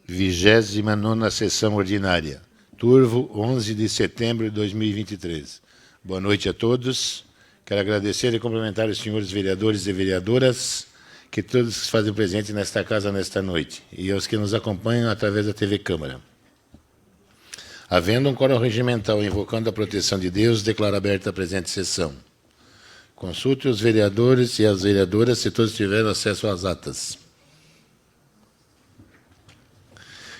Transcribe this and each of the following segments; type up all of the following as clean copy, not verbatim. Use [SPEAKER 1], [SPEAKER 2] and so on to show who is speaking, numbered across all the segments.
[SPEAKER 1] 29ª sessão ordinária. Turvo, 11 de setembro de 2023. Boa noite a todos. Quero agradecer e cumprimentar os senhores vereadores e vereadoras que todos se fazem presente nesta casa nesta noite e aos que nos acompanham através da TV Câmara. Havendo um quórum regimental invocando a proteção de Deus, declaro aberta a presente sessão. Consulte os vereadores e as vereadoras se todos tiveram acesso às atas.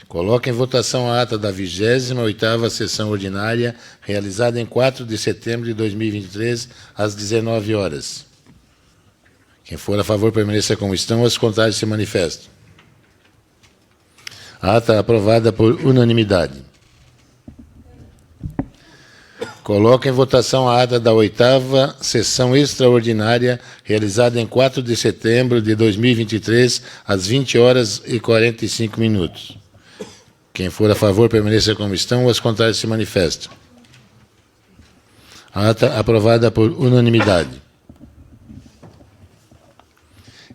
[SPEAKER 1] Coloque em votação a ata da 28ª sessão ordinária, realizada em 4 de setembro de 2023, às 19 horas. Quem for a favor, permaneça como estão, os contrários se manifestam. A ata aprovada por unanimidade. Coloque em votação a ata da 8ª sessão extraordinária, realizada em 4 de setembro de 2023, às 20 horas e 45 minutos. Quem for a favor, permaneça como estão, os contrários se manifestam. A ata aprovada por unanimidade.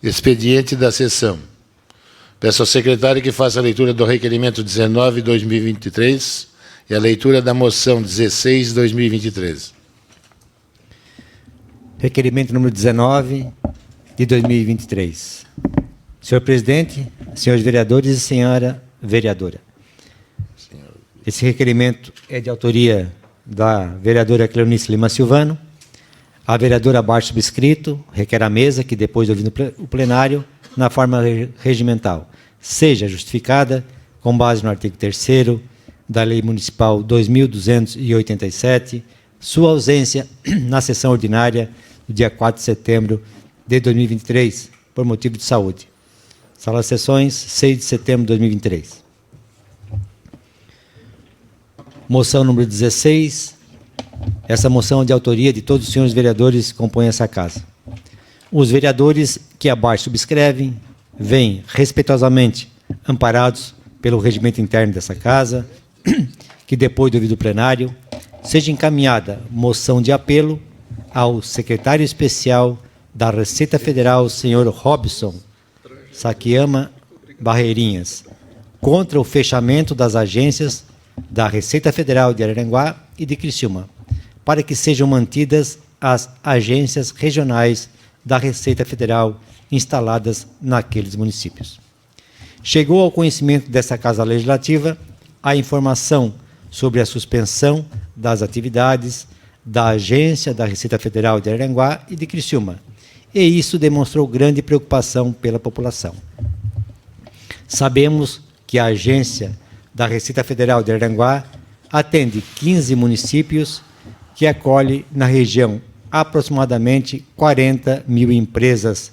[SPEAKER 1] Expediente da sessão. Peço ao secretário que faça a leitura do requerimento 19/2023 e a leitura da moção 16/2023.
[SPEAKER 2] Requerimento número 19 de 2023. Senhor presidente, senhores vereadores e senhora vereadora. Esse requerimento é de autoria da vereadora Cleonice Lima Silvano. A vereadora abaixo subscrito requer à mesa que, depois de ouvido o plenário, na forma regimental, seja justificada com base no artigo 3º da Lei Municipal 2.287, sua ausência na sessão ordinária do dia 4 de setembro de 2023, por motivo de saúde. Sala de Sessões, 6 de setembro de 2023. Moção número 16. Essa moção é de autoria de todos os senhores vereadores que compõem essa casa. Os vereadores que abaixo subscrevem vêm respeitosamente amparados pelo regimento interno dessa casa, que depois do ouvido plenário, seja encaminhada moção de apelo ao secretário especial da Receita Federal, senhor Robson Sakiyama Barreirinhas, contra o fechamento das agências da Receita Federal de Araranguá e de Criciúma, para que sejam mantidas as agências regionais da Receita Federal instaladas naqueles municípios. Chegou ao conhecimento dessa Casa Legislativa a informação sobre a suspensão das atividades da Agência da Receita Federal de Araranguá e de Criciúma, e isso demonstrou grande preocupação pela população. Sabemos que a Agência da Receita Federal de Araranguá atende 15 municípios que acolhe na região aproximadamente 40 mil empresas,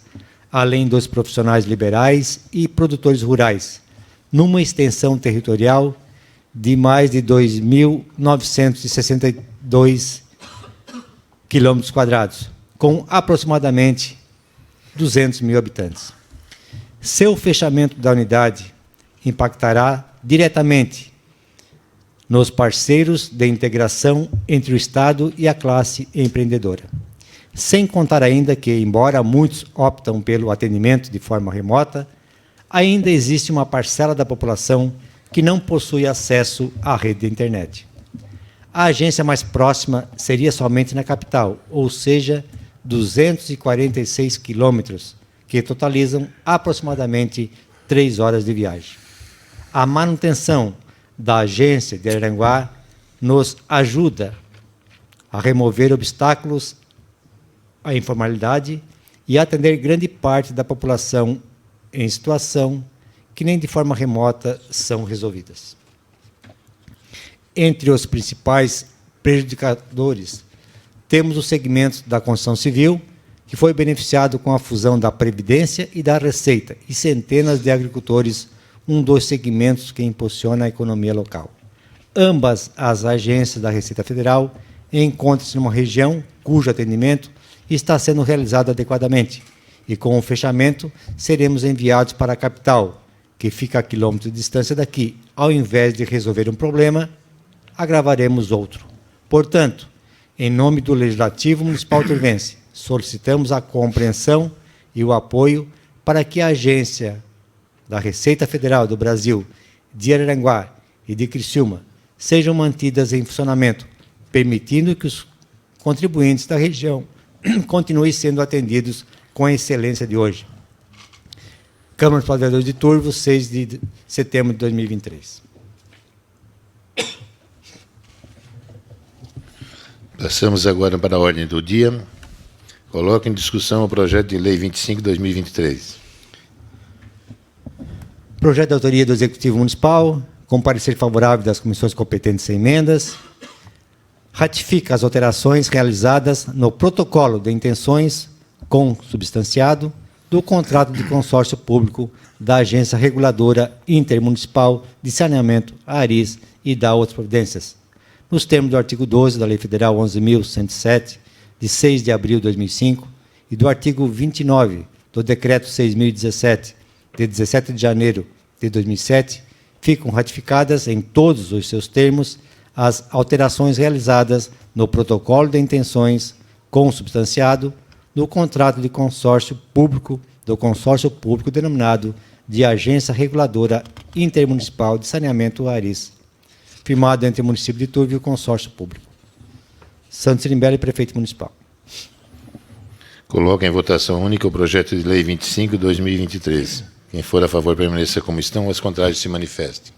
[SPEAKER 2] além dos profissionais liberais e produtores rurais, numa extensão territorial de mais de 2.962 quilômetros quadrados, com aproximadamente 200 mil habitantes. Seu fechamento da unidade impactará diretamente nos parceiros de integração entre o Estado e a classe empreendedora. Sem contar ainda que, embora muitos optam pelo atendimento de forma remota, ainda existe uma parcela da população que não possui acesso à rede de internet. A agência mais próxima seria somente na capital, ou seja, 246 quilômetros, que totalizam aproximadamente 3 horas de viagem. A manutenção da agência de Araranguá nos ajuda a remover obstáculos à informalidade e a atender grande parte da população em situação que nem de forma remota são resolvidas. Entre os principais prejudicadores, temos o segmento da construção civil, que foi beneficiado com a fusão da Previdência e da Receita, e centenas de agricultores, um dos segmentos que impulsiona a economia local. Ambas as agências da Receita Federal encontram-se numa região cujo atendimento está sendo realizado adequadamente, e com o fechamento seremos enviados para a capital, que fica a quilômetros de distância daqui. Ao invés de resolver um problema, agravaremos outro. Portanto, em nome do Legislativo Municipal turvense, solicitamos a compreensão e o apoio para que a Agência da Receita Federal do Brasil de Araranguá e de Criciúma sejam mantidas em funcionamento, permitindo que os contribuintes da região continuem sendo atendidos com a excelência de hoje. Câmara dos Vereadores de Turvo, 6 de setembro de 2023.
[SPEAKER 1] Passamos agora para a ordem do dia. Coloco em discussão o projeto de lei 25/2023.
[SPEAKER 2] Projeto de autoria do Executivo Municipal, com parecer favorável das comissões competentes sem emendas, ratifica as alterações realizadas no protocolo de intenções consubstanciado do contrato de consórcio público da Agência Reguladora Intermunicipal de Saneamento, ARIS, e da outras providências, nos termos do artigo 12 da Lei Federal 11.107, de 6 de abril de 2005, e do artigo 29 do Decreto 6.017, de 17 de janeiro de 2007, ficam ratificadas em todos os seus termos as alterações realizadas no protocolo de intenções consubstanciado do contrato de consórcio público denominado de Agência Reguladora Intermunicipal de Saneamento, ARIS, firmado entre o município de Turvo e o consórcio público. Santos Sirimbelli, prefeito municipal.
[SPEAKER 1] Coloco em votação única o projeto de lei 25/2023. Quem for a favor permaneça como estão, os contrários se manifestem.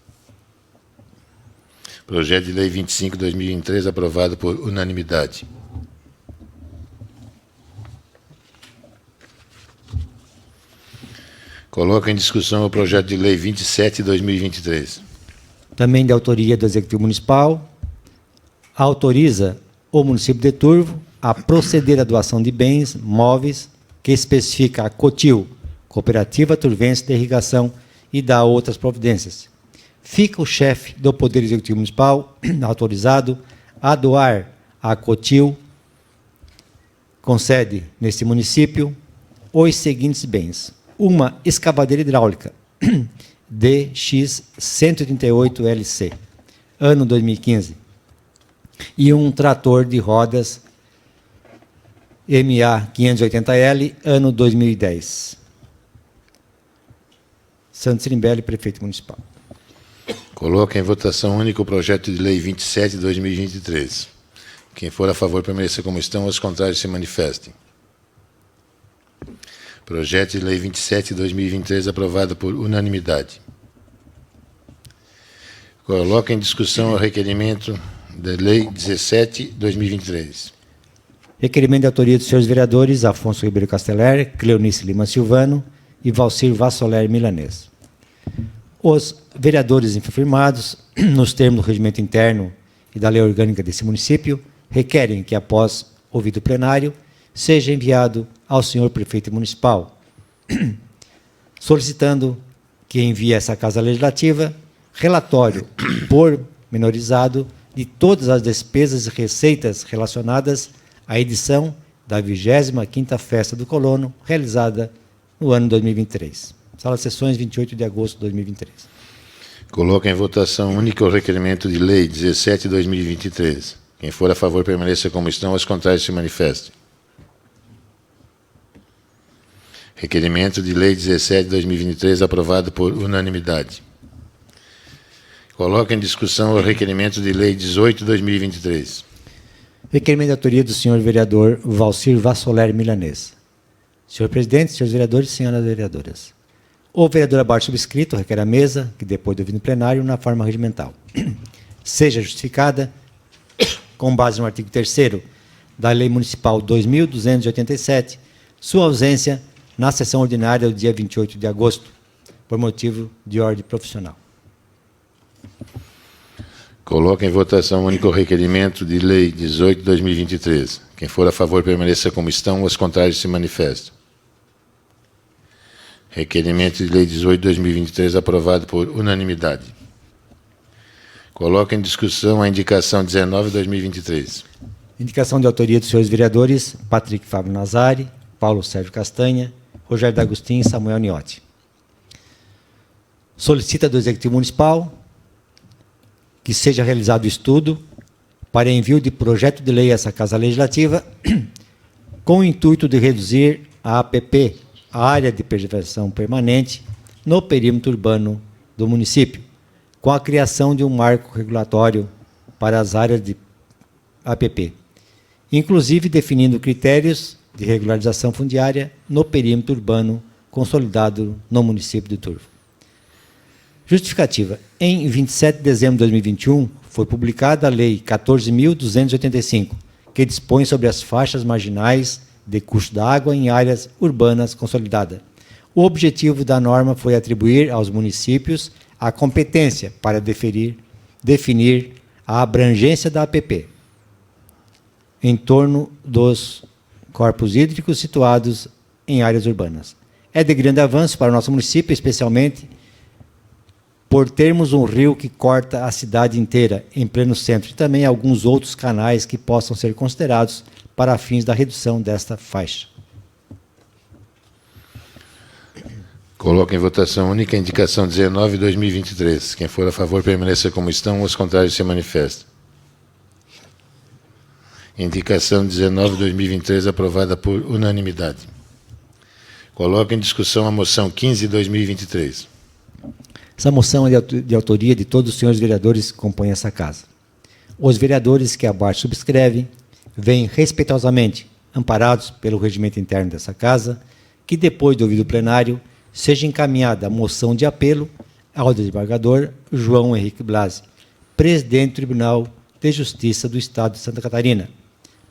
[SPEAKER 1] Projeto de lei 25/2023 aprovado por unanimidade. Coloco em discussão o projeto de lei 27/2023.
[SPEAKER 2] Também de autoria do Executivo Municipal, autoriza o município de Turvo a proceder à doação de bens móveis que especifica a COTIL, Cooperativa Turvense de Irrigação, e dá outras providências. Fica o chefe do Poder Executivo Municipal autorizado a doar à COTIL, com sede neste município, os seguintes bens: uma escavadeira hidráulica DX 138LC, ano 2015, e um trator de rodas MA 580L, ano 2010. Santos Sirimbelli, prefeito municipal.
[SPEAKER 1] Coloco em votação única o projeto de lei 27/2023. Quem for a favor permaneça como estão, os contrários se manifestem. Projeto de lei 27/2023 aprovado por unanimidade. Coloco em discussão o requerimento da lei 17/2023.
[SPEAKER 2] Requerimento de autoria dos senhores vereadores Afonso Ribeiro Casteller, Cleonice Lima Silvano e Valcir Vassoler Milanês. Os vereadores infirmados, nos termos do regimento interno e da lei orgânica desse município, requerem que, após ouvido o plenário, seja enviado ao senhor prefeito municipal, solicitando que envie a essa Casa Legislativa relatório pormenorizado de todas as despesas e receitas relacionadas à edição da 25ª Festa do Colono, realizada no ano 2023. Sala de Sessões, 28 de agosto de 2023.
[SPEAKER 1] Coloco em votação única o requerimento de lei 17/2023. Quem for a favor permaneça como estão, os contrários se manifestem. Requerimento de lei 17/2023 aprovado por unanimidade. Coloco em discussão o requerimento de lei 18/2023.
[SPEAKER 2] Requerimento de autoria do senhor vereador Valcir Vassoler Milanês. Senhor presidente, senhores vereadores e senhoras vereadoras. O vereador abaixo subscrito requer à mesa que, depois do ouvido plenário, na forma regimental, seja justificada, com base no artigo 3º da Lei Municipal 2.287, sua ausência na sessão ordinária do dia 28 de agosto, por motivo de ordem profissional.
[SPEAKER 1] Coloco em votação único o requerimento de lei 18/2023. Quem for a favor permaneça como estão, os contrários se manifestam. Requerimento de lei 18/2023 aprovado por unanimidade. Coloco em discussão a indicação 19/2023.
[SPEAKER 2] Indicação de autoria dos senhores vereadores Patrick Fábio Nazari, Paulo Sérgio Castanha, Rogério D'Agostinho e Samuel Niotti. Solicita do Executivo Municipal que seja realizado estudo para envio de projeto de lei a essa Casa Legislativa com o intuito de reduzir a APP, a área de preservação permanente, no perímetro urbano do município, com a criação de um marco regulatório para as áreas de APP, inclusive definindo critérios de regularização fundiária no perímetro urbano consolidado no município de Turvo. Justificativa. Em 27 de dezembro de 2021, foi publicada a Lei 14.285, que dispõe sobre as faixas marginais de custo da água em áreas urbanas consolidadas. O objetivo da norma foi atribuir aos municípios a competência para definir a abrangência da APP em torno dos corpos hídricos situados em áreas urbanas. É de grande avanço para o nosso município, especialmente por termos um rio que corta a cidade inteira, em pleno centro, e também alguns outros canais que possam ser considerados para fins da redução desta faixa.
[SPEAKER 1] Coloco em votação única a indicação 19/2023. Quem for a favor, permaneça como estão, os contrários se manifestam. Indicação 19/2023 aprovada por unanimidade. Coloco em discussão a moção 15/2023.
[SPEAKER 2] Essa moção é de autoria de todos os senhores vereadores que compõem essa casa. Os vereadores que abaixo subscrevem vêm respeitosamente amparados pelo regimento interno dessa casa, que depois do ouvido plenário seja encaminhada a moção de apelo ao desembargador João Henrique Blasi, presidente do Tribunal de Justiça do Estado de Santa Catarina,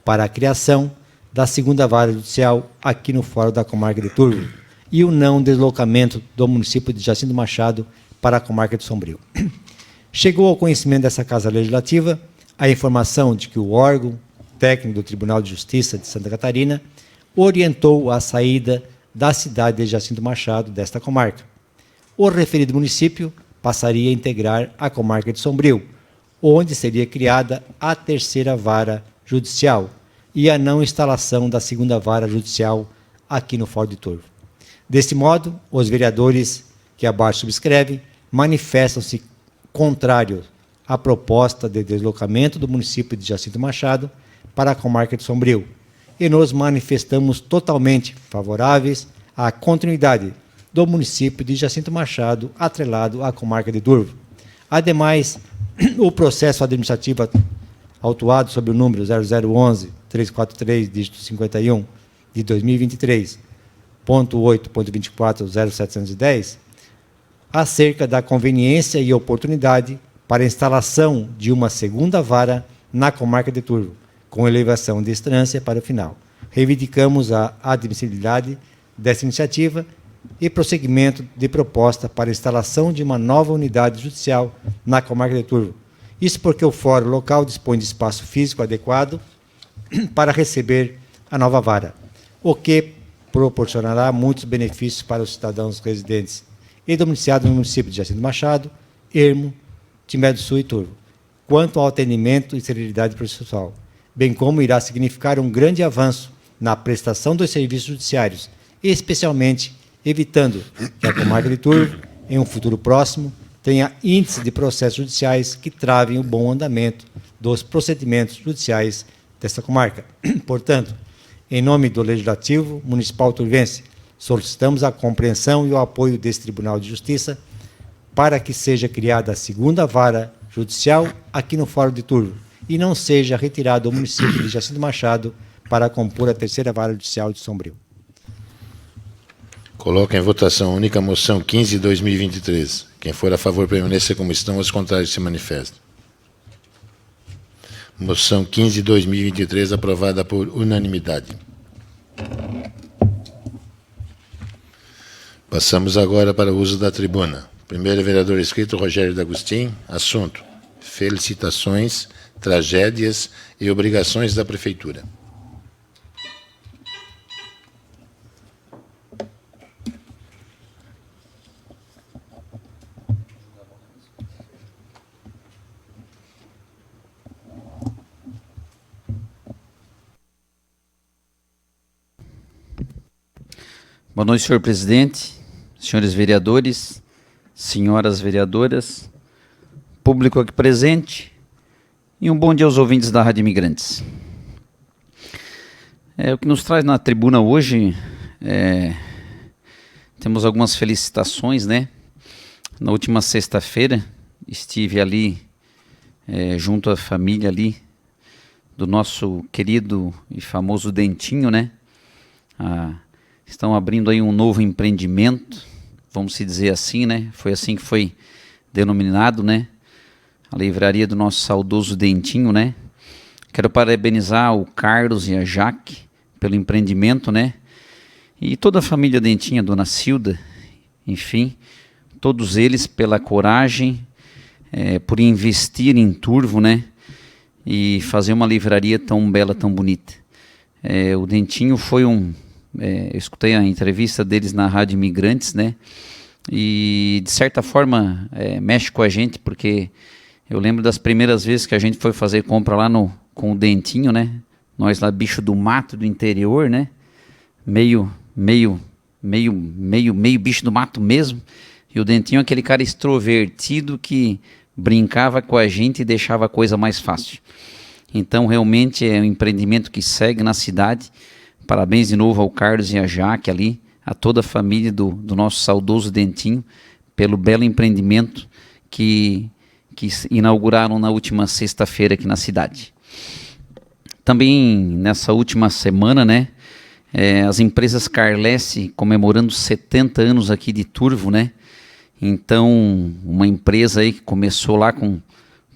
[SPEAKER 2] para a criação da segunda vara judicial aqui no Fórum da Comarca de Turvo e o não deslocamento do município de Jacinto Machado para a Comarca de Sombrio. Chegou ao conhecimento dessa Casa Legislativa a informação de que o órgão técnico do Tribunal de Justiça de Santa Catarina orientou a saída da cidade de Jacinto Machado desta comarca. O referido município passaria a integrar a Comarca de Sombrio, onde seria criada a terceira vara judicial e a não instalação da segunda vara judicial aqui no Fórum de Turvo. Deste modo, os vereadores que abaixo subscrevem manifestam-se contrários à proposta de deslocamento do município de Jacinto Machado para a Comarca de Sombrio e nos manifestamos totalmente favoráveis à continuidade do município de Jacinto Machado atrelado à Comarca de Turvo. Ademais, o processo administrativo autuado sob o número 0011-343, dígito 51, de 2023.8.24.0710, acerca da conveniência e oportunidade para a instalação de uma segunda vara na Comarca de Turvo, com elevação de instância para o final. Reivindicamos a admissibilidade dessa iniciativa e prosseguimento de proposta para a instalação de uma nova unidade judicial na Comarca de Turvo. Isso porque o fórum local dispõe de espaço físico adequado para receber a nova vara, o que proporcionará muitos benefícios para os cidadãos residentes e domiciliados no município de Jacinto Machado, Ermo, Timbé do Sul e Turvo, quanto ao atendimento e celeridade processual, bem como irá significar um grande avanço na prestação dos serviços judiciários, especialmente evitando que a Comarca de Turvo, em um futuro próximo, tenha índice de processos judiciais que travem o bom andamento dos procedimentos judiciais desta comarca. Portanto, em nome do Legislativo Municipal turvense, solicitamos a compreensão e o apoio desse Tribunal de Justiça para que seja criada a segunda vara judicial aqui no Fórum de Turvo e não seja retirado o município de Jacinto Machado para compor a terceira vara judicial de Sombrio.
[SPEAKER 1] Coloca em votação única a moção 15/2023. Quem for a favor, permaneça como estão, os contrários se manifestam. Moção 15/2023 aprovada por unanimidade. Passamos agora para o uso da tribuna. Primeiro vereador inscrito, Rogério D'Agustin. Assunto: felicitações, tragédias e obrigações da Prefeitura.
[SPEAKER 3] Boa noite, senhor presidente, senhores vereadores, senhoras vereadoras, público aqui presente e um bom dia aos ouvintes da Rádio Imigrantes. O que nos traz na tribuna hoje, temos algumas felicitações, né? Na última sexta-feira, estive ali junto à família ali do nosso querido e famoso Dentinho, né? Estão abrindo aí um novo empreendimento, vamos se dizer assim, né? Foi assim que foi denominado, né? A livraria do nosso saudoso Dentinho, né? Quero parabenizar o Carlos e a Jaque pelo empreendimento, né? E toda a família Dentinho, a dona Cilda, enfim, todos eles pela coragem, por investir em Turvo, né? E fazer uma livraria tão bela, tão bonita. O Dentinho foi eu escutei a entrevista deles na Rádio Imigrantes, né? E de certa forma mexe com a gente, porque eu lembro das primeiras vezes que a gente foi fazer compra lá com o Dentinho, né? Nós lá, bicho do mato, do interior, né? Meio bicho do mato mesmo. E o Dentinho é aquele cara extrovertido que brincava com a gente e deixava a coisa mais fácil. Então, realmente é um empreendimento que segue na cidade. Parabéns de novo ao Carlos e a Jaque ali, a toda a família do nosso saudoso Dentinho, pelo belo empreendimento que inauguraram na última sexta-feira aqui na cidade. Também nessa última semana, né, as empresas Carlesse comemorando 70 anos aqui de Turvo, né? Então, uma empresa aí que começou lá com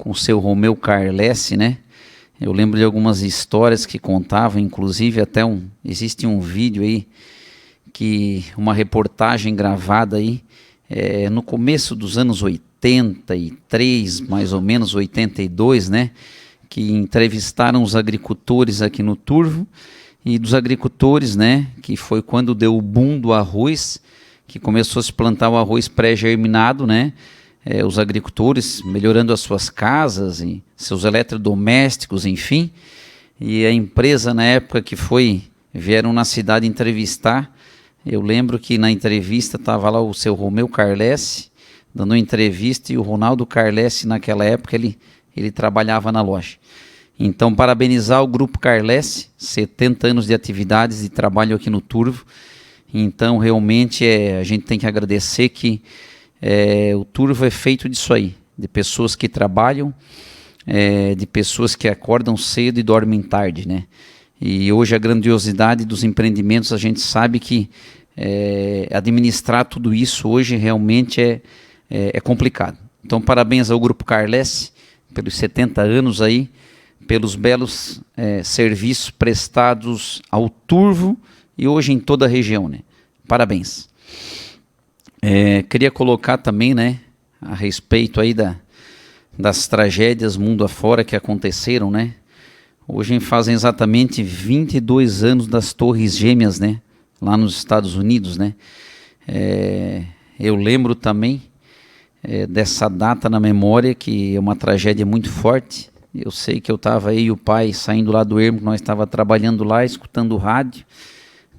[SPEAKER 3] o seu Romeu Carlesse, né? Eu lembro de algumas histórias que contavam, inclusive até existe um vídeo aí, uma reportagem gravada aí, no começo dos anos 83, mais ou menos 82, né? Que entrevistaram os agricultores aqui no Turvo, e dos agricultores, né? Que foi quando deu o boom do arroz, que começou a se plantar o arroz pré-germinado, né? Os agricultores melhorando as suas casas e seus eletrodomésticos, enfim. E a empresa, na época vieram na cidade entrevistar, eu lembro que na entrevista estava lá o seu Romeu Carlesse, dando uma entrevista, e o Ronaldo Carlesse, naquela época, ele trabalhava na loja. Então, parabenizar o Grupo Carlesse, 70 anos de atividades e trabalho aqui no Turvo. Então, realmente, a gente tem que agradecer que o Turvo é feito disso aí, de pessoas que trabalham, de pessoas que acordam cedo e dormem tarde, né? E hoje a grandiosidade dos empreendimentos, a gente sabe que administrar tudo isso hoje realmente é complicado. Então, parabéns ao Grupo Carlesse pelos 70 anos aí, pelos belos serviços prestados ao Turvo e hoje em toda a região, né? Parabéns. Queria colocar também, né, a respeito aí das tragédias mundo afora que aconteceram, né? Hoje fazem exatamente 22 anos das Torres Gêmeas, né? Lá nos Estados Unidos, né? Eu lembro também dessa data na memória, que é uma tragédia muito forte. Eu sei que eu estava aí e o pai saindo lá do ermo, nós estávamos trabalhando lá, escutando o rádio.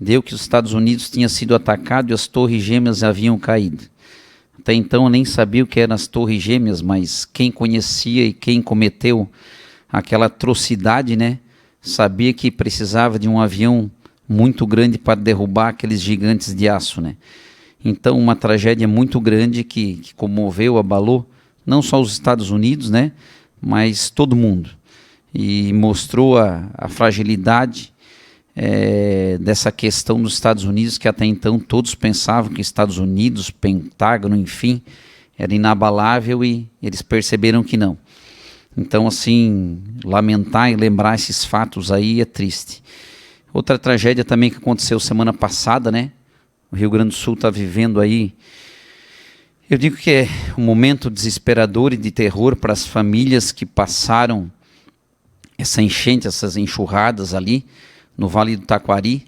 [SPEAKER 3] Deu que os Estados Unidos tinha sido atacado e as Torres Gêmeas haviam caído. Até então eu nem sabia o que eram as Torres Gêmeas, mas quem conhecia e quem cometeu aquela atrocidade, né, sabia que precisava de um avião muito grande para derrubar aqueles gigantes de aço, né? Então, uma tragédia muito grande que comoveu, abalou não só os Estados Unidos, né, mas todo mundo. E mostrou a fragilidade dessa questão dos Estados Unidos, que até então todos pensavam que Estados Unidos, Pentágono, enfim, era inabalável, e eles perceberam que não. Então, assim, lamentar e lembrar esses fatos aí é triste. Outra tragédia também que aconteceu semana passada, né? O Rio Grande do Sul está vivendo aí, eu digo que é um momento desesperador e de terror para as famílias que passaram essa enchente, essas enxurradas ali no Vale do Taquari.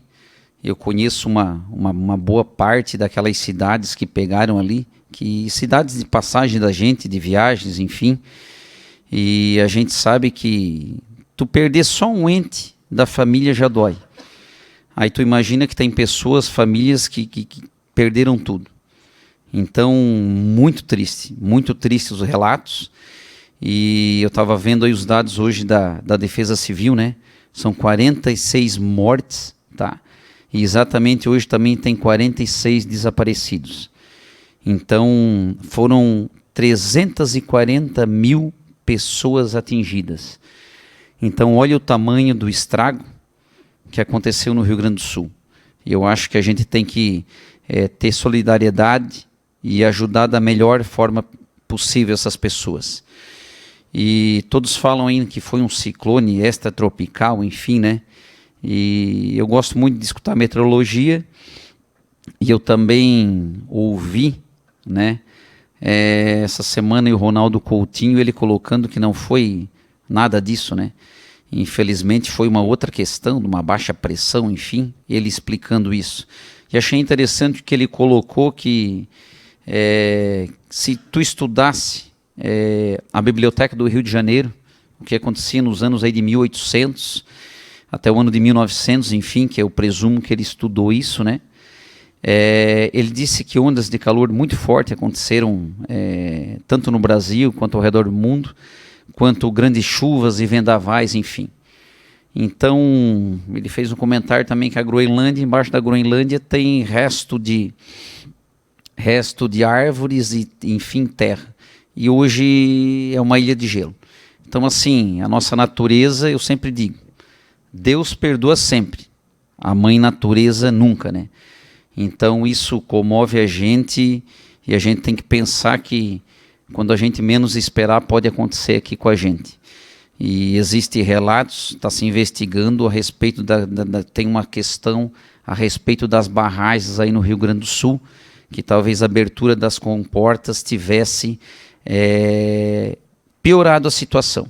[SPEAKER 3] Eu conheço uma boa parte daquelas cidades que pegaram ali, cidades de passagem da gente, de viagens, enfim. E a gente sabe que tu perder só um ente da família já dói. Aí tu imagina que tem pessoas, famílias que perderam tudo. Então, muito triste os relatos. E eu estava vendo aí os dados hoje da Defesa Civil, né? São 46 mortes, tá? E exatamente hoje também tem 46 desaparecidos. Então, foram 340 mil pessoas atingidas. Então, olha o tamanho do estrago que aconteceu no Rio Grande do Sul. E eu acho que a gente tem que ter solidariedade e ajudar da melhor forma possível essas pessoas. E todos falam ainda que foi um ciclone extratropical, enfim, né? E eu gosto muito de escutar meteorologia, e eu também ouvi, né, essa semana, o Ronaldo Coutinho, ele colocando que não foi nada disso, né? Infelizmente foi uma outra questão, de uma baixa pressão, enfim, ele explicando isso. E achei interessante que ele colocou que se tu estudasse a Biblioteca do Rio de Janeiro, o que acontecia nos anos aí de 1800 até o ano de 1900, enfim, que eu presumo que ele estudou isso, né? Ele disse que ondas de calor muito fortes aconteceram tanto no Brasil quanto ao redor do mundo, quanto grandes chuvas e vendavais, enfim. Então, ele fez um comentário também que a Groenlândia, embaixo da Groenlândia, tem resto de árvores e, enfim, terra. E hoje é uma ilha de gelo. Então, assim, a nossa natureza, eu sempre digo, Deus perdoa sempre, a mãe natureza nunca, né? Então, isso comove a gente, e a gente tem que pensar que quando a gente menos esperar, pode acontecer aqui com a gente. E existem relatos, está se investigando a respeito tem uma questão a respeito das barragens aí no Rio Grande do Sul, que talvez a abertura das comportas tivesse piorado a situação.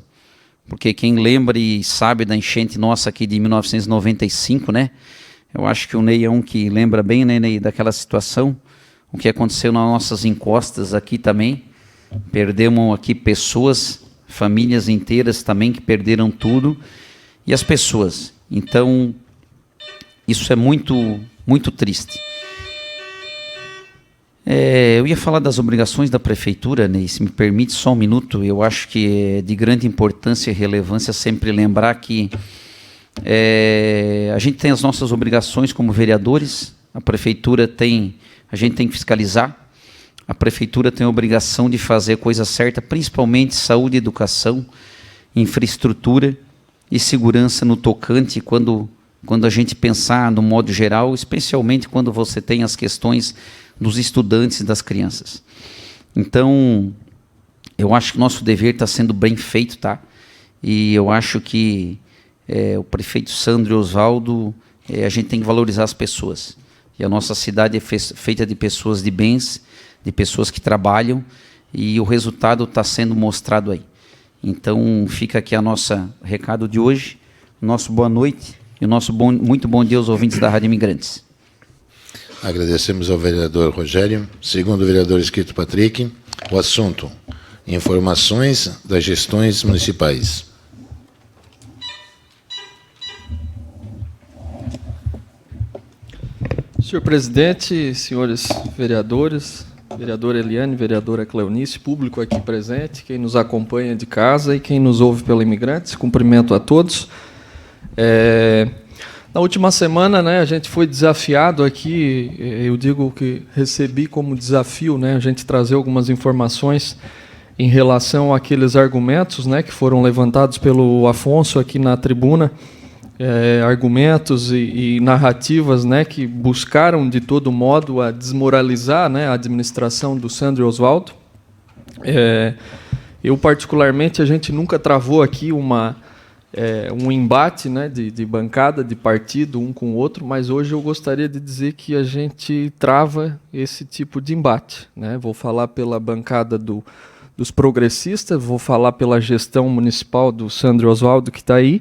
[SPEAKER 3] Porque quem lembra e sabe da enchente nossa aqui de 1995, né? Eu acho que o Ney é um que lembra bem, né, Ney, daquela situação, o que aconteceu nas nossas encostas aqui também. Perdemos aqui pessoas, famílias inteiras também que perderam tudo, e as pessoas. Então, isso é muito, muito triste. Eu ia falar das obrigações da prefeitura, né? Se me permite só um minuto, eu acho que é de grande importância e relevância sempre lembrar que a gente tem as nossas obrigações como vereadores, a prefeitura a gente tem que fiscalizar, a prefeitura tem a obrigação de fazer a coisa certa, principalmente saúde, educação, infraestrutura e segurança no tocante, quando a gente pensar no modo geral, especialmente quando você tem as questões dos estudantes e das crianças. Então, eu acho que nosso dever está sendo bem feito, tá? E eu acho que o prefeito Sandro Osvaldo, a gente tem que valorizar as pessoas. E a nossa cidade é feita de pessoas de bens, de pessoas que trabalham, e o resultado está sendo mostrado aí. Então, fica aqui a nossa recado de hoje, nosso boa noite e o nosso muito bom dia aos ouvintes da Rádio Imigrantes.
[SPEAKER 1] Agradecemos ao vereador Rogério. Segundo o vereador inscrito Patrick, o assunto: informações das gestões municipais.
[SPEAKER 4] Senhor presidente, senhores vereadores, vereadora Eliane, vereadora Cleonice, público aqui presente, quem nos acompanha de casa e quem nos ouve pela Imigrantes, cumprimento a todos. Na última semana, né, a gente foi desafiado aqui, eu digo que recebi como desafio, né, a gente trazer algumas informações em relação àqueles argumentos, né, que foram levantados pelo Afonso aqui na tribuna, argumentos e narrativas, né, que buscaram de todo modo a desmoralizar, né, a administração do Sandro Osvaldo. Eu particularmente, a gente nunca travou aqui um embate, né, de bancada, de partido, um com o outro, mas hoje eu gostaria de dizer que a gente trava esse tipo de embate, né? Vou falar pela bancada dos progressistas, vou falar pela gestão municipal do Sandro Osvaldo, que está aí,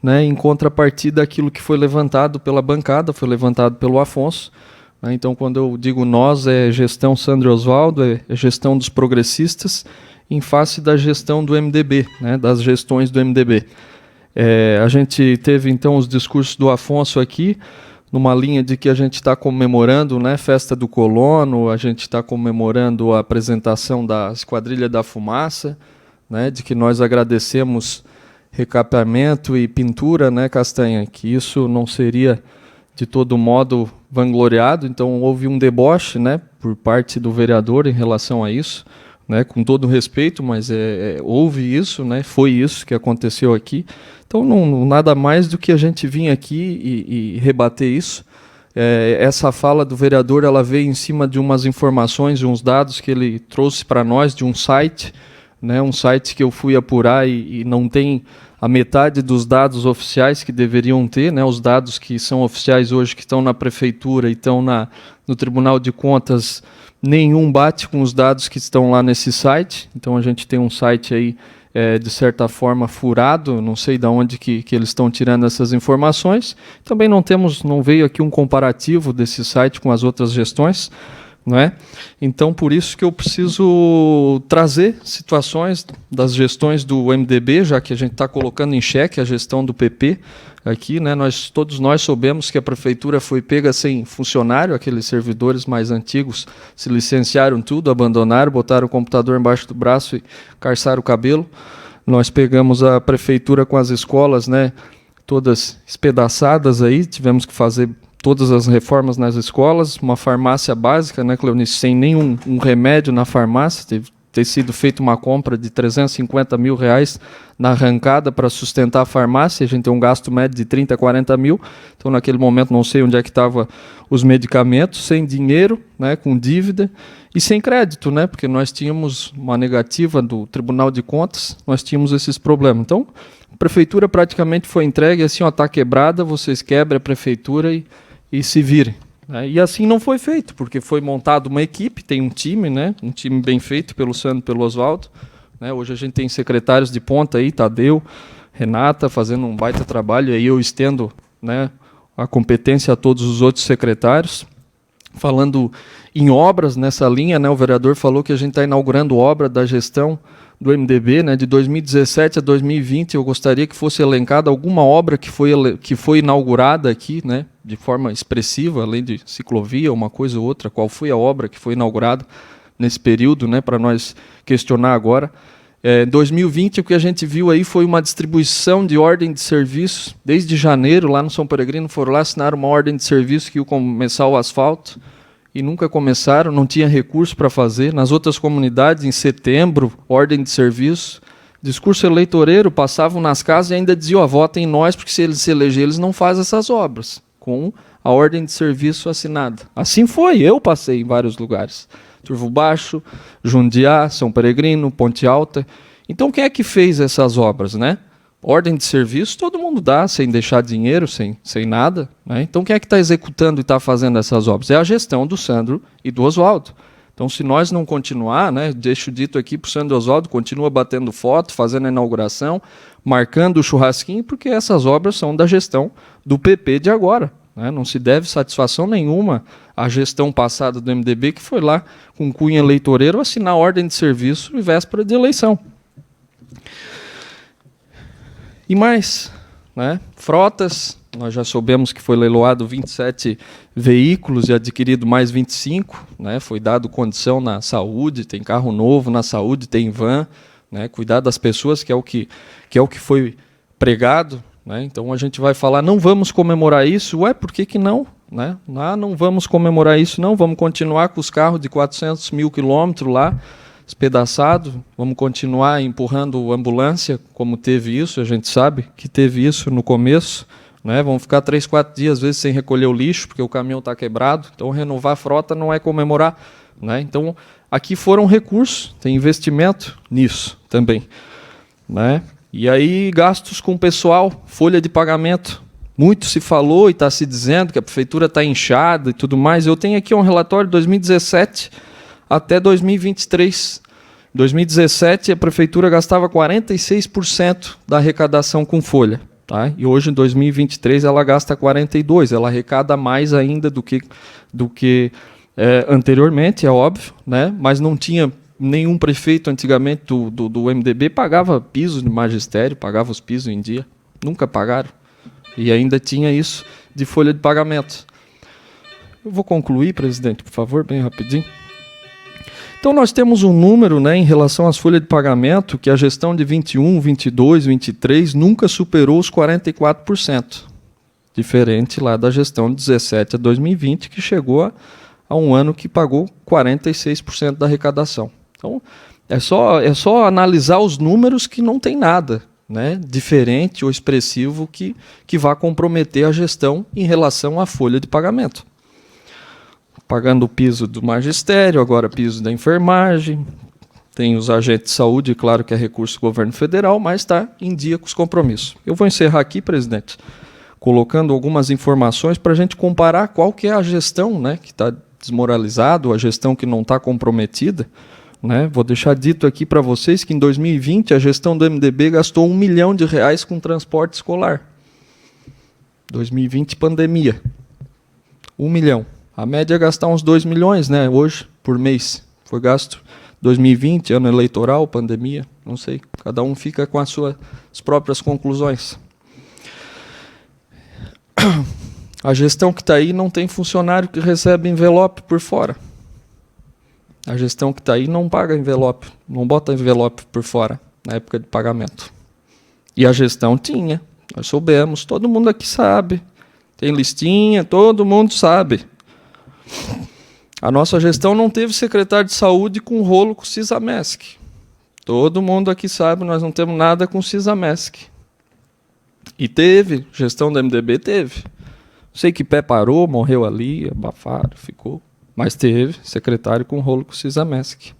[SPEAKER 4] né, em contrapartida aquilo que foi levantado pela bancada, foi levantado pelo Afonso. Né? Então, quando eu digo nós, é gestão Sandro Osvaldo, é gestão dos progressistas, em face da gestão do MDB, né, das gestões do MDB. A gente teve, então, os discursos do Afonso aqui, numa linha de que a gente está comemorando, né, Festa do Colono, a gente está comemorando a apresentação da Esquadrilha da Fumaça, né, de que nós agradecemos recapeamento e pintura, né, Castanha, que isso não seria de todo modo vangloriado, então houve um deboche, né, por parte do vereador em relação a isso. né, com todo respeito, mas houve isso, né, foi isso que aconteceu aqui. Então, nada mais do que a gente vir aqui e rebater isso. Essa fala do vereador, ela veio em cima de umas informações, de uns dados que ele trouxe para nós, de um site, né, um site que eu fui apurar e não tem a metade dos dados oficiais que deveriam ter, né, os dados que são oficiais hoje, que estão na prefeitura e estão no Tribunal de Contas, nenhum bate com os dados que estão lá nesse site. Então a gente tem um site aí, de certa forma, furado, não sei de onde que eles estão tirando essas informações. Também não veio aqui um comparativo desse site com as outras gestões, não é? Então, por isso que eu preciso trazer situações das gestões do MDB, já que a gente está colocando em xeque a gestão do PP aqui, né? Todos nós soubemos que a prefeitura foi pega sem funcionário, aqueles servidores mais antigos se licenciaram tudo, abandonaram, botaram o computador embaixo do braço e carçaram o cabelo. Nós pegamos a prefeitura com as escolas, né, todas espedaçadas aí, tivemos que fazer todas as reformas nas escolas, uma farmácia básica, né, Cleonice, sem nenhum remédio na farmácia, teve ter sido feita uma compra de R$350 mil na arrancada para sustentar a farmácia, a gente tem um gasto médio de 30 a 40 mil, então naquele momento não sei onde é que estavam os medicamentos, sem dinheiro, né, com dívida e sem crédito, né, porque nós tínhamos uma negativa do Tribunal de Contas, nós tínhamos esses problemas. Então, a prefeitura praticamente foi entregue, assim, ó, está quebrada, vocês quebrem a prefeitura e se virem. E assim não foi feito, porque foi montada uma equipe, tem um time, né, um time bem feito pelo Sandro e pelo Oswaldo. Né, hoje a gente tem secretários de ponta aí, Tadeu, Renata, fazendo um baita trabalho, e aí eu estendo, né, a competência a todos os outros secretários. Falando em obras nessa linha, né, o vereador falou que a gente está inaugurando obra da gestão do MDB, né, de 2017 a 2020, eu gostaria que fosse elencada alguma obra que foi inaugurada aqui, né, de forma expressiva, além de ciclovia, uma coisa ou outra, qual foi a obra que foi inaugurada nesse período, né, para nós questionar agora. Em 2020, o que a gente viu aí foi uma distribuição de ordem de serviço, desde janeiro, lá no São Peregrino, foram lá assinar uma ordem de serviço que ia começar o asfalto, e nunca começaram, não tinha recurso para fazer. Nas outras comunidades, em setembro, ordem de serviço, discurso eleitoreiro, passavam nas casas e ainda diziam, votem em nós, porque se eles se elegerem, eles não fazem essas obras, com a ordem de serviço assinada. Assim foi, eu passei em vários lugares. Turvo Baixo, Jundiá, São Peregrino, Ponte Alta. Então, quem é que fez essas obras, né? Ordem de serviço, todo mundo dá, sem deixar dinheiro, sem nada. Né? Então, quem é que está executando e está fazendo essas obras? É a gestão do Sandro e do Oswaldo. Então, se nós não continuar, né, deixo dito aqui para o Sandro e Oswaldo, continua batendo foto, fazendo a inauguração, marcando o churrasquinho, porque essas obras são da gestão do PP de agora. Né? Não se deve satisfação nenhuma à gestão passada do MDB, que foi lá com cunha eleitoreiro assinar ordem de serviço em véspera de eleição. E mais, né? Frotas, nós já soubemos que foi leiloado 27 veículos e adquirido mais 25, né? Foi dado condição na saúde, tem carro novo na saúde, tem van, né? Cuidar das pessoas, que é o que foi pregado. Né? Então a gente vai falar, não vamos comemorar isso, por que não? Né? Não vamos comemorar isso, não, vamos continuar com os carros de 400 mil quilômetros lá, espedaçados, vamos continuar empurrando ambulância, como teve isso, a gente sabe que teve isso no começo, né? Vamos ficar 3, 4 dias, às vezes, sem recolher o lixo, porque o caminhão está quebrado, então renovar a frota não é comemorar. Né? Então, aqui foram recursos, tem investimento nisso também. Né? E aí, gastos com pessoal, folha de pagamento. Muito se falou e está se dizendo que a prefeitura está inchada e tudo mais. Eu tenho aqui um relatório de 2017 até 2023. Em 2017, a prefeitura gastava 46% da arrecadação com folha. Tá? E hoje, em 2023, ela gasta 42%. Ela arrecada mais ainda do que anteriormente, é óbvio, né? Mas não tinha nenhum prefeito antigamente do MDB pagava piso de magistério, pagava os pisos em dia. Nunca pagaram. E ainda tinha isso de folha de pagamento. Eu vou concluir, presidente, por favor, bem rapidinho. Então, nós temos um número, né, em relação às folhas de pagamento, que a gestão de 21, 22, 23 nunca superou os 44%. Diferente lá da gestão de 17 a 2020, que chegou a um ano que pagou 46% da arrecadação. Então, É só analisar os números que não tem nada, né, diferente ou expressivo que vá comprometer a gestão em relação à folha de pagamento. Pagando o piso do magistério, agora piso da enfermagem, tem os agentes de saúde, claro que é recurso do governo federal, mas está em dia com os compromissos. Eu vou encerrar aqui, presidente, colocando algumas informações para a gente comparar qual que é a gestão, né, que está desmoralizada, a gestão que não está comprometida. Né? Vou deixar dito aqui para vocês que em 2020 a gestão do MDB gastou R$1 milhão com transporte escolar. 2020, pandemia. 1 milhão. A média é gastar uns 2 milhões, né, hoje, por mês. Foi gasto 2020, ano eleitoral, pandemia, não sei. Cada um fica com as suas próprias conclusões. A gestão que está aí não tem funcionário que recebe envelope por fora. A gestão que está aí não paga envelope, não bota envelope por fora na época de pagamento. E a gestão tinha, nós soubemos, todo mundo aqui sabe. Tem listinha, todo mundo sabe. A nossa gestão não teve secretário de saúde com rolo com o Cisamesc. Todo mundo aqui sabe, nós não temos nada com o Cisamesc. E teve, gestão do MDB teve. Sei que pé parou, morreu ali, abafaram, ficou. Mas teve secretário com rolo com o Cisamesc.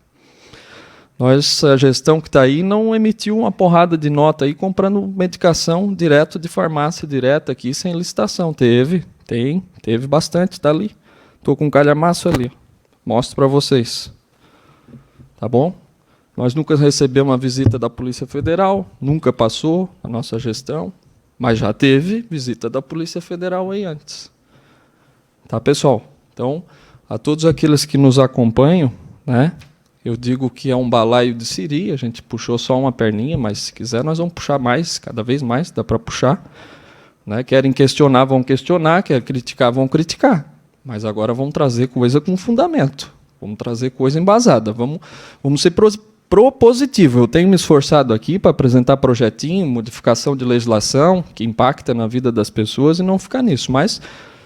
[SPEAKER 4] A gestão que está aí não emitiu uma porrada de nota aí comprando medicação direto de farmácia direta aqui sem licitação. Teve bastante, está ali. Estou com um calhamaço ali. Mostro para vocês. Tá bom? Nós nunca recebemos uma visita da Polícia Federal, nunca passou a nossa gestão, mas já teve visita da Polícia Federal aí antes. Tá, pessoal? Então, a todos aqueles que nos acompanham, né, eu digo que é um balaio de siri, a gente puxou só uma perninha, mas se quiser nós vamos puxar mais, cada vez mais, dá para puxar. Né? Querem questionar, vão questionar, querem criticar, vão criticar. Mas agora vamos trazer coisa com fundamento, vamos trazer coisa embasada, vamos ser propositivo. Eu tenho me esforçado aqui para apresentar projetinho, modificação de legislação, que impacta na vida das pessoas e não ficar nisso. Mas,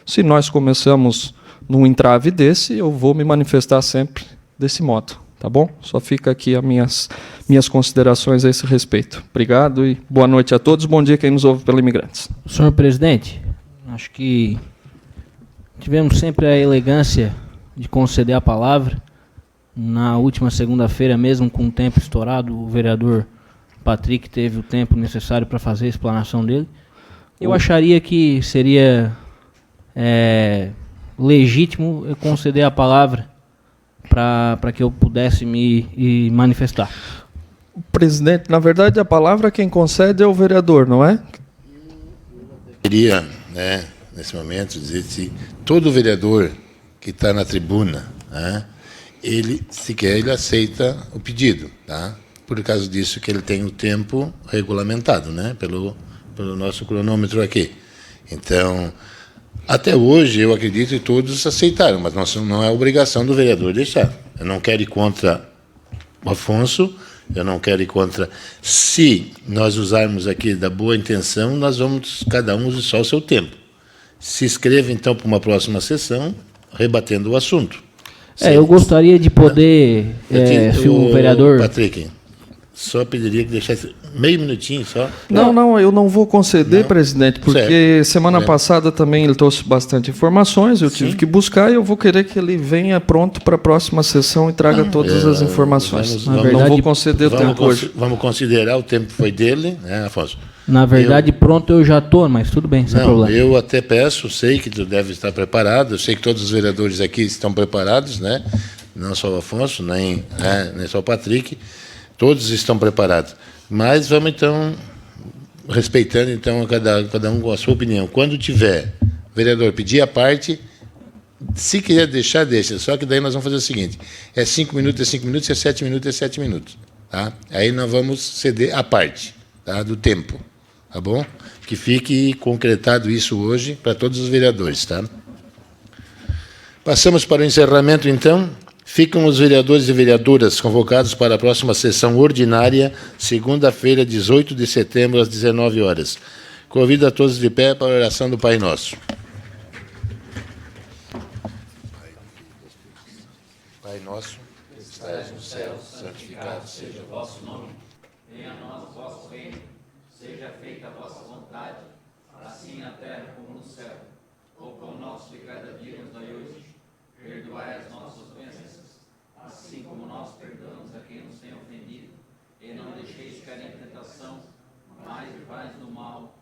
[SPEAKER 4] se nós começamos num entrave desse, eu vou me manifestar sempre desse modo. Tá bom? Só fica aqui as minhas considerações a esse respeito. Obrigado e boa noite a todos. Bom dia quem nos ouve pela Imigrantes.
[SPEAKER 5] Senhor presidente, acho que tivemos sempre a elegância de conceder a palavra. Na última segunda-feira, mesmo com o tempo estourado, o vereador Patrick teve o tempo necessário para fazer a explanação dele. Eu acharia que seria legítimo eu conceder a palavra para que eu pudesse me manifestar.
[SPEAKER 4] Presidente, na verdade, a palavra quem concede é o vereador, não é?
[SPEAKER 1] Queria, né, nesse momento, dizer que todo vereador que está na tribuna, né, ele, se quer, ele aceita o pedido, tá? Por causa disso que ele tem o tempo regulamentado, né, pelo nosso cronômetro aqui. Então, até hoje, eu acredito que todos aceitaram, mas não é obrigação do vereador deixar. Eu não quero ir contra o Afonso, eu não quero ir contra... Se nós usarmos aqui da boa intenção, nós vamos, cada um use só o seu tempo. Se inscreva, então, para uma próxima sessão, rebatendo o assunto.
[SPEAKER 5] Eu gostaria de poder, se o vereador...
[SPEAKER 1] Patrick, só pediria que deixasse meio minutinho só.
[SPEAKER 4] Não, eu não vou conceder, presidente, porque semana passada também ele trouxe bastante informações, eu tive que buscar e eu vou querer que ele venha pronto para a próxima sessão e traga todas as informações. Não vou conceder o tempo hoje.
[SPEAKER 1] Vamos considerar o tempo que foi dele, né, Afonso?
[SPEAKER 5] Na verdade, pronto eu já estou, mas tudo bem, sem problema.
[SPEAKER 1] Eu até peço, sei que tu deve estar preparado, eu sei que todos os vereadores aqui estão preparados, né? Não só o Afonso, nem só o Patrick, todos estão preparados. Mas vamos, então, respeitando então cada um com a sua opinião. Quando tiver vereador pedir a parte, se quiser deixar, deixa. Só que daí nós vamos fazer o seguinte, 5 minutos, é 5 minutos, 7 minutos, é 7 minutos. Tá? Aí nós vamos ceder a parte, tá, do tempo. Tá bom? Que fique concretado isso hoje para todos os vereadores. Tá? Passamos para o encerramento, então. Ficam os vereadores e vereadoras convocados para a próxima sessão ordinária, segunda-feira, 18 de setembro, às 19 horas. Convido a todos de pé para a oração do Pai Nosso. Pai nosso, que estais no céu, santificado seja o vosso nome.
[SPEAKER 3] Venha a nós o vosso reino, seja feita a vossa vontade, assim na terra como no céu. O pão nosso de cada dia nos dai hoje. Perdoai as nossas ofensas, assim como nós perdoamos a quem nos tem ofendido. E não deixeis cair em tentação, mas livrai-nos do mal.